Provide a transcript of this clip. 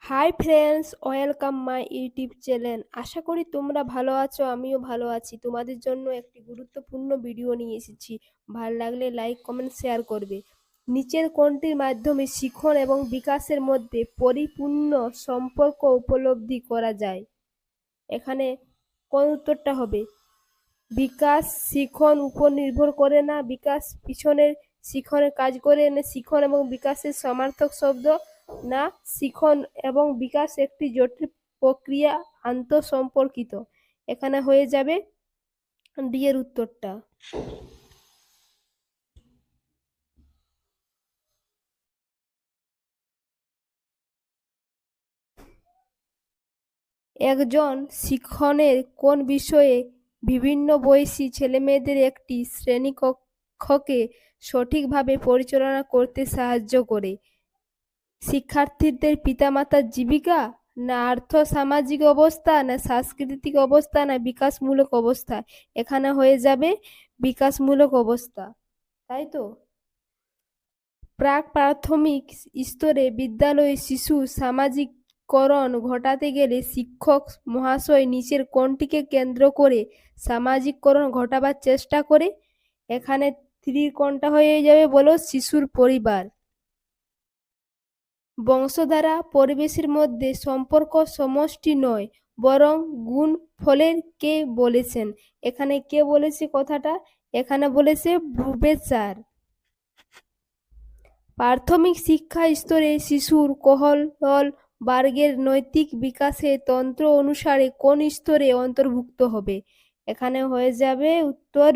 High friends, welcome my YouTube channel. আশা করি তোমরা ভালো আছো, আমিও ভালো আছি। তোমাদের জন্য একটি গুরুত্বপূর্ণ ভিডিও নিয়ে এসেছি। ভালো লাগলে লাইক, কমেন্ট, শেয়ার করবে। নিচের কোনটির মাধ্যমে শিখন এবং বিকাশের মধ্যে পরিপূর্ণ সম্পর্ক উপলব্ধি করা যায়? এখানে কোন উত্তরটা হবে? বিকাশ শিখন উপর নির্ভর করে না, বিকাশ পিছনের শিখনের কাজ করে না, শিখন এবং বিকাশের সমার্থক শব্দ না, শিখন এবং বিকাশ একটি জটিল প্রক্রিয়া, আন্তঃসম্পর্কিত। এখানে হয়ে যাবে ডি এর উত্তরটা। একজন শিক্ষণের কোন বিষয়ে বিভিন্ন বয়সী ছেলেমেয়েদের একটি শ্রেণীকক্ষকে সঠিকভাবে পরিচালনা করতে সাহায্য করে? শিক্ষার্থীদের পিতামাতার জীবিকা, না আর্থ সামাজিক অবস্থা, না সাংস্কৃতিক অবস্থা, না বিকাশমূলক অবস্থা? এখানে হয়ে যাবে বিকাশমূলক অবস্থা, তাই তো? প্রাক প্রাথমিক স্তরে বিদ্যালয়ে শিশু সামাজিককরণ ঘটাতে গেলে শিক্ষক মহাশয় নিচের কোনটিকে কেন্দ্র করে সামাজিককরণ ঘটাবার চেষ্টা করে? এখানে কোনটা হয়ে যাবে বলো? শিশুর পরিবার। বংশধারা পরিবেশের মধ্যে সম্পর্ক সমষ্টি নয়, বরং গুণ ফলের কে বলেছেন? এখানে কে বলেছে কথাটা? এখানে বলেছে বুবেচার। প্রাথমিক শিক্ষা স্তরে শিশুর কোহল বর্গের নৈতিক বিকাশের তন্ত্র অনুসারে কোন স্তরে অন্তর্ভুক্ত হবে? এখানে হয়ে যাবে উত্তর